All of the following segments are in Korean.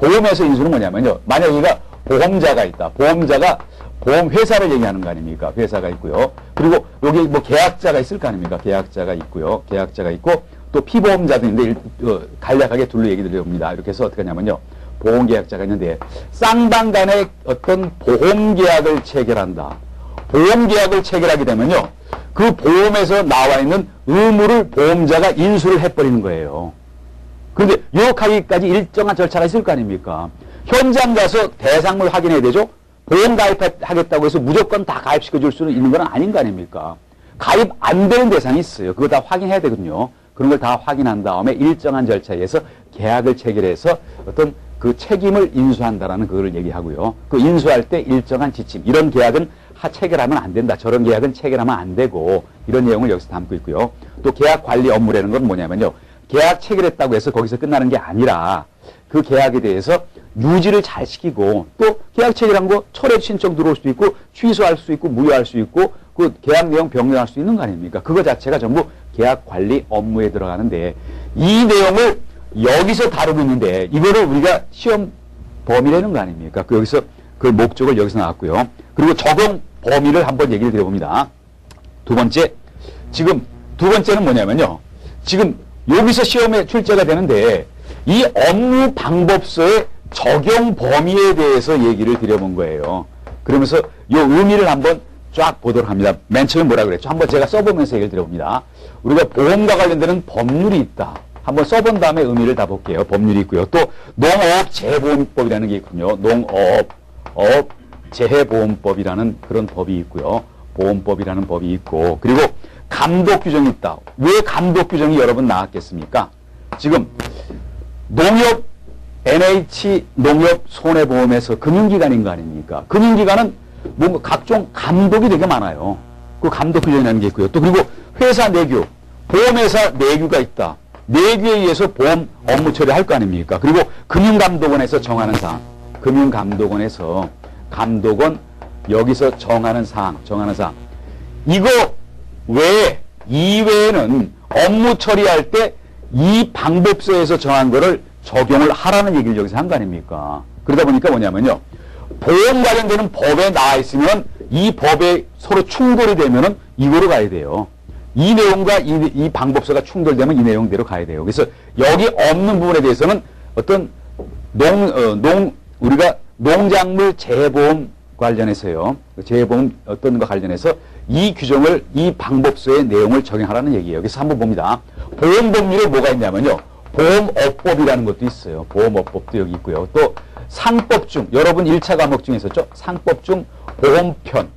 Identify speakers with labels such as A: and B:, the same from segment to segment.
A: 보험에서 인수는 뭐냐면요. 만약 여기가 보험자가 있다. 보험자가 보험회사를 얘기하는 거 아닙니까? 회사가 있고요. 그리고 여기 뭐 계약자가 있을 거 아닙니까? 계약자가 있고요. 계약자가 있고 또 피보험자도 있는데 간략하게 둘로 얘기 드려봅니다. 이렇게 해서 어떻게 하냐면요. 보험계약자가 있는데 쌍방간에 어떤 보험계약을 체결한다. 보험계약을 체결하게 되면요. 그 보험에서 나와 있는 의무를 보험자가 인수를 해버리는 거예요. 그런데 요약하기까지 일정한 절차가 있을 거 아닙니까? 현장 가서 대상물 확인해야 되죠? 보험 가입하겠다고 해서 무조건 다 가입시켜줄 수는 있는 건 아닌 거 아닙니까? 가입 안 되는 대상이 있어요. 그거 다 확인해야 되거든요. 그런 걸 다 확인한 다음에 일정한 절차에 의해서 계약을 체결해서 어떤 그 책임을 인수한다라는 그걸 얘기하고요. 그 인수할 때 일정한 지침, 이런 계약은 체결하면 안 된다. 저런 계약은 체결하면 안 되고 이런 내용을 여기서 담고 있고요. 또 계약 관리 업무라는 건 뭐냐면요. 계약 체결했다고 해서 거기서 끝나는 게 아니라 그 계약에 대해서 유지를 잘 시키고 또 계약 체결한 거 철회 신청 들어올 수도 있고 취소할 수 있고 무효할 수 있고 그 계약 내용 변경할 수 있는 거 아닙니까? 그거 자체가 전부 계약 관리 업무에 들어가는데 이 내용을 여기서 다루고 있는데 이거를 우리가 시험 범위라는 거 아닙니까? 그 여기서 그 목적을 여기서 나왔고요. 그리고 적용 범위를 한번 얘기를 드려봅니다. 두 번째, 지금 두 번째는 뭐냐면요. 지금 여기서 시험에 출제가 되는데 이 업무 방법서의 적용 범위에 대해서 얘기를 드려본 거예요. 그러면서 이 의미를 한번 쫙 보도록 합니다. 맨 처음에 뭐라 그랬죠? 한번 제가 써보면서 얘기를 드려봅니다. 우리가 보험과 관련되는 법률이 있다. 한번 써본 다음에 의미를 다 볼게요. 법률이 있고요. 또 농업재해보험법이라는 게 있군요. 농업재해보험법이라는 그런 법이 있고요. 보험법이라는 법이 있고 그리고 감독규정이 있다. 왜 감독규정이 여러 번 나왔겠습니까? 지금 농협 NH 농협손해보험에서 금융기관인 거 아닙니까? 금융기관은 뭔가 각종 감독이 되게 많아요. 그 감독규정이라는 게 있고요. 또 그리고 회사 내규, 보험회사 내규가 있다. 내규에 의해서 보험 업무 처리할 거 아닙니까? 그리고 금융감독원에서 정하는 사항, 금융감독원에서 감독원 여기서 정하는 사항. 이거 외에 이외에는 업무 처리할 때 이 방법서에서 정한 거를 적용을 하라는 얘기를 여기서 한 거 아닙니까? 그러다 보니까 뭐냐면요. 보험 관련되는 법에 나와 있으면 이 법에 서로 충돌이 되면은 이거로 가야 돼요. 이 내용과 이 방법서가 충돌되면 이 내용대로 가야 돼요. 그래서 여기 없는 부분에 대해서는 어떤 우리가 농작물 재해보험 관련해서요. 재해보험 어떤 거 관련해서 이 규정을 이 방법서의 내용을 적용하라는 얘기예요. 그래서 한번 봅니다. 보험법률에 뭐가 있냐면요. 보험업법이라는 것도 있어요. 보험업법도 여기 있고요. 또 상법 중 여러분 1차 과목 중에 있었죠. 상법 중 보험편.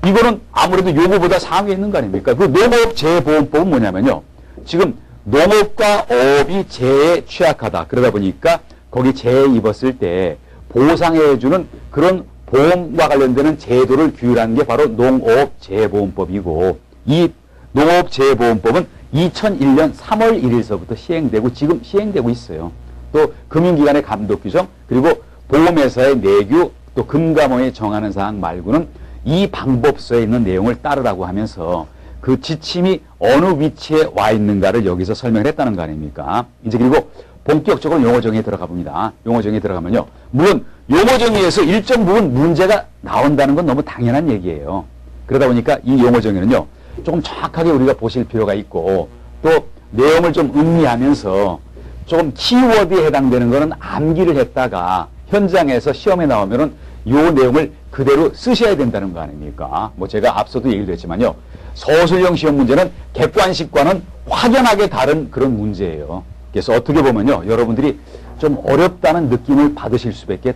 A: 이거는 아무래도 요거보다 상위에 있는 거 아닙니까? 그 농업재해보험법은 뭐냐면요. 지금 농업과 어업이 재해에 취약하다. 그러다 보니까 거기 재해 입었을 때 보상해주는 그런 보험과 관련되는 제도를 규율하는 게 바로 농업재해보험법이고 이 농업재해보험법은 2001년 3월 1일서부터 시행되고 지금 시행되고 있어요. 또 금융기관의 감독규정 그리고 보험회사의 내규 또 금감원이 정하는 사항 말고는 이 방법서에 있는 내용을 따르라고 하면서 그 지침이 어느 위치에 와 있는가를 여기서 설명을 했다는 거 아닙니까? 이제 그리고 본격적으로 용어정의에 들어가 봅니다. 용어정의에 들어가면요. 물론 용어정의에서 일정 부분 문제가 나온다는 건 너무 당연한 얘기예요. 그러다 보니까 이 용어정의는요. 조금 정확하게 우리가 보실 필요가 있고 또 내용을 좀 음미하면서 조금 키워드에 해당되는 거는 암기를 했다가 현장에서 시험에 나오면은 요 내용을 그대로 쓰셔야 된다는 거 아닙니까? 뭐 제가 앞서도 얘기를 했지만요. 서술형 시험 문제는 객관식과는 확연하게 다른 그런 문제예요. 그래서 어떻게 보면요. 여러분들이 좀 어렵다는 느낌을 받으실 수밖에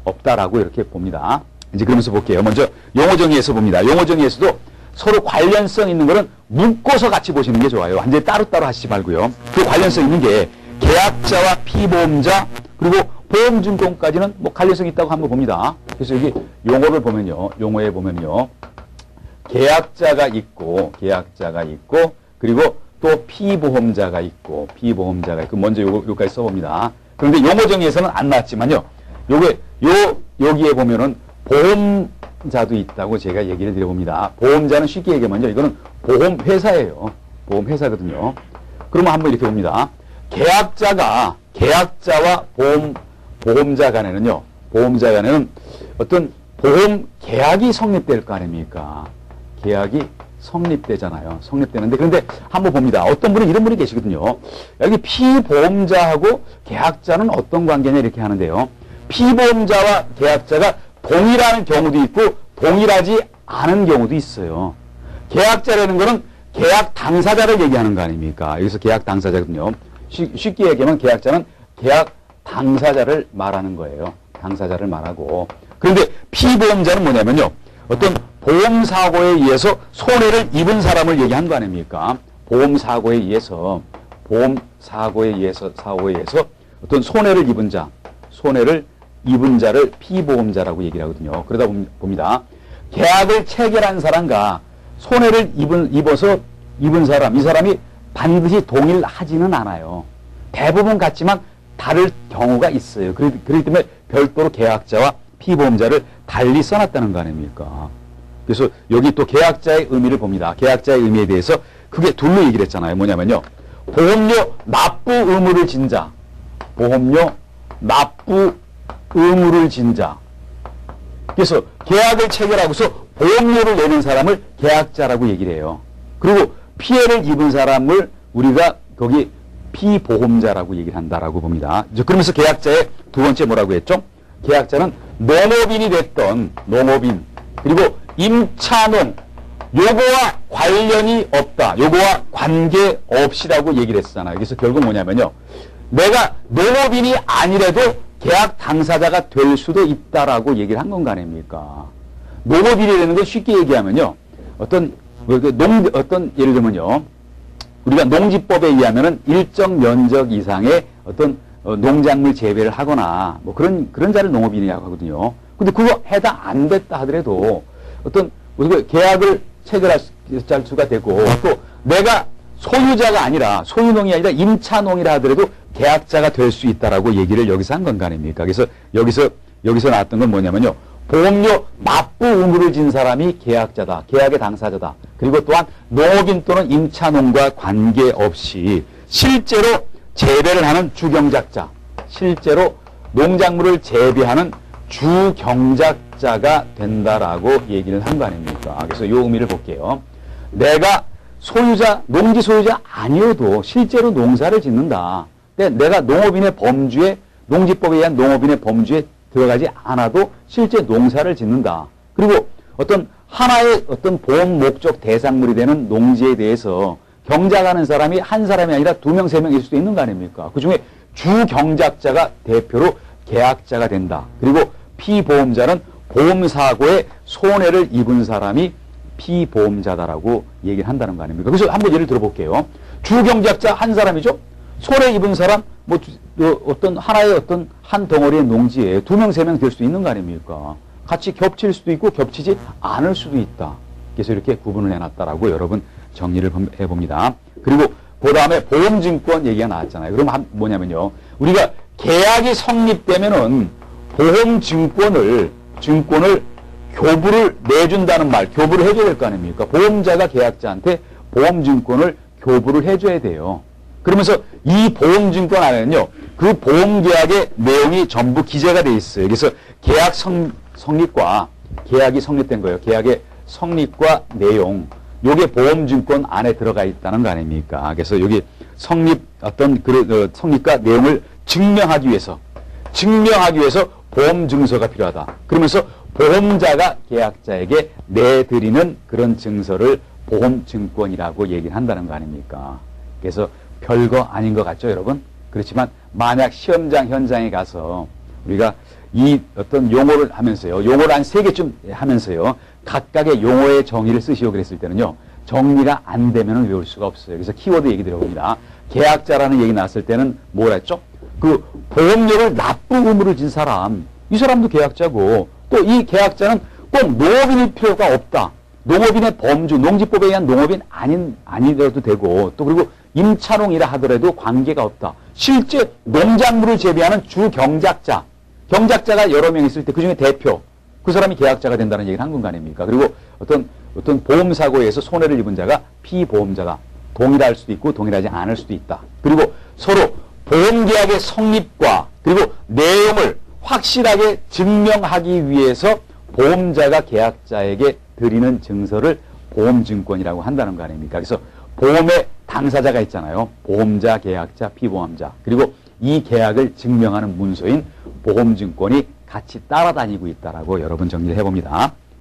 A: 없다라고 이렇게 봅니다. 이제 그러면서 볼게요. 먼저 용어정의에서 봅니다. 용어정의에서도 서로 관련성 있는 거는 묶어서 같이 보시는 게 좋아요. 완전히 따로따로 하시지 말고요. 그 관련성 있는 게 계약자와 피보험자 그리고 보험증권까지는 뭐 관련성이 있다고 한번 봅니다. 그래서 여기 용어를 보면요. 용어에 보면요. 계약자가 있고 그리고 또 피보험자가 있고 먼저 요까지 써봅니다. 그런데 용어 정의에서는 안 나왔지만요. 여기에 보면은 보험자도 있다고 제가 얘기를 드려봅니다. 보험자는 쉽게 얘기하면요. 이거는 보험회사예요. 보험회사거든요. 그러면 한번 이렇게 봅니다. 계약자가 계약자와 보험자 간에는요, 보험자 간에는 어떤 보험 계약이 성립될 거 아닙니까? 계약이 성립되잖아요. 성립되는데, 그런데 한번 봅니다. 어떤 분은 이런 분이 계시거든요. 여기 피보험자하고 계약자는 어떤 관계냐 이렇게 하는데요. 피보험자와 계약자가 동일한 경우도 있고 동일하지 않은 경우도 있어요. 계약자라는 거는 계약 당사자를 얘기하는 거 아닙니까? 여기서 계약 당사자거든요. 쉽게 얘기하면 계약자는 계약 당사자를 말하는 거예요. 당사자를 말하고. 그런데 피보험자는 뭐냐면요. 어떤 보험사고에 의해서 손해를 입은 사람을 얘기한 거 아닙니까? 보험사고에 의해서 어떤 손해를 입은 자를 피보험자라고 얘기를 하거든요. 그러다 봅니다. 계약을 체결한 사람과 손해를 입은 사람, 이 사람이 반드시 동일하지는 않아요. 대부분 같지만 다를 경우가 있어요. 그렇기 때문에 별도로 계약자와 피보험자를 달리 써놨다는 거 아닙니까? 그래서 여기 또 계약자의 의미를 봅니다. 계약자의 의미에 대해서 그게 둘로 얘기를 했잖아요. 뭐냐면요. 보험료 납부 의무를 진 자. 보험료 납부 의무를 진 자. 그래서 계약을 체결하고서 보험료를 내는 사람을 계약자라고 얘기를 해요. 그리고 피해를 입은 사람을 우리가 거기 피보험자라고 얘기를 한다라고 봅니다. 그러면서 계약자의 두 번째 뭐라고 했죠? 계약자는 농업인이 됐던 농업인 그리고 임차농 요거와 관련이 없다. 요거와 관계없이라고 얘기를 했잖아요. 그래서 결국 뭐냐면요. 내가 농업인이 아니라도 계약 당사자가 될 수도 있다라고 얘기를 한 건가 아닙니까? 농업인이라는 건 쉽게 얘기하면요. 어떤 예를 들면요. 우리가 농지법에 의하면은 일정 면적 이상의 어떤 농작물 재배를 하거나 뭐 그런 자를 농업인이라고 하거든요. 근데 그거 해당 안 됐다 하더라도 어떤 계약을 체결할 수가 되고 또 내가 소유자가 아니라 소유농이 아니라 임차농이라 하더라도 계약자가 될 수 있다라고 얘기를 여기서 한 건가 아닙니까? 그래서 여기서 나왔던 건 뭐냐면요. 보험료 납부 의무를 진 사람이 계약자다. 계약의 당사자다. 그리고 또한 농업인 또는 임차농과 관계없이 실제로 재배를 하는 주경작자, 실제로 농작물을 재배하는 주경작자가 된다라고 얘기를 한 거 아닙니까? 그래서 이 의미를 볼게요. 내가 농지 소유자 아니어도 실제로 농사를 짓는다. 근데 내가 농지법에 의한 농업인의 범주에 들어가지 않아도 실제 농사를 짓는다. 그리고 어떤 하나의 어떤 보험 목적 대상물이 되는 농지에 대해서 경작하는 사람이 한 사람이 아니라 2명, 3명일 수도 있는 거 아닙니까? 그 중에 주경작자가 대표로 계약자가 된다. 그리고 피보험자는 보험사고에 손해를 입은 사람이 피보험자다라고 얘기를 한다는 거 아닙니까? 그래서 한번 예를 들어볼게요. 주경작자 한 사람이죠? 손해 입은 사람, 어떤 하나의 어떤 한 덩어리의 농지에 2명, 3명 될 수도 있는 거 아닙니까? 같이 겹칠 수도 있고 겹치지 않을 수도 있다. 그래서 이렇게 구분을 해놨다라고 여러분 정리를 해봅니다. 그리고 그 다음에 보험증권 얘기가 나왔잖아요. 그럼 뭐냐면요. 우리가 계약이 성립되면은 보험증권을 교부를 내준다는 말, 교부를 해줘야 될 거 아닙니까? 보험자가 계약자한테 보험증권을 교부를 해줘야 돼요. 그러면서 이 보험증권 안에는요, 그 보험계약의 내용이 전부 기재가 돼 있어요. 그래서 계약 성립과 계약이 성립된 거예요. 계약의 성립과 내용, 요게 보험증권 안에 들어가 있다는 거 아닙니까? 그래서 여기 성립과 내용을 증명하기 위해서 보험증서가 필요하다. 그러면서 보험자가 계약자에게 내드리는 그런 증서를 보험증권이라고 얘기를 한다는 거 아닙니까? 그래서 별거 아닌 것 같죠, 여러분? 그렇지만 만약 시험장 현장에 가서 우리가 이 어떤 용어를 하면서요, 용어를 한 3개쯤 하면서요, 각각의 용어의 정의를 쓰시오 그랬을 때는요, 정리가 안 되면 외울 수가 없어요. 그래서 키워드 얘기 들어봅니다. 계약자라는 얘기 나왔을 때는 뭐라 했죠? 그 보험료를 납부 의무를 진 사람, 이 사람도 계약자고, 또 이 계약자는 꼭 농업인일 필요가 없다. 농업인의 범주, 농지법에 의한 농업인 아니더라도 되고, 또 그리고 임차농이라 하더라도 관계가 없다. 실제 농작물을 재배하는 주경작자, 경작자가 여러 명 있을 때 그 중에 대표, 그 사람이 계약자가 된다는 얘기를 한 건 아닙니까? 그리고 어떤 보험사고에 의해서 손해를 입은 자가 피보험자가 동일할 수도 있고 동일하지 않을 수도 있다. 그리고 서로 보험계약의 성립과 그리고 내용을 확실하게 증명하기 위해서 보험자가 계약자에게 드리는 증서를 보험증권이라고 한다는 거 아닙니까? 그래서 보험의 당사자가 있잖아요. 보험자, 계약자, 피보험자. 그리고 이 계약을 증명하는 문서인 보험증권이 같이 따라다니고 있다라고 여러 번 정리를 해봅니다.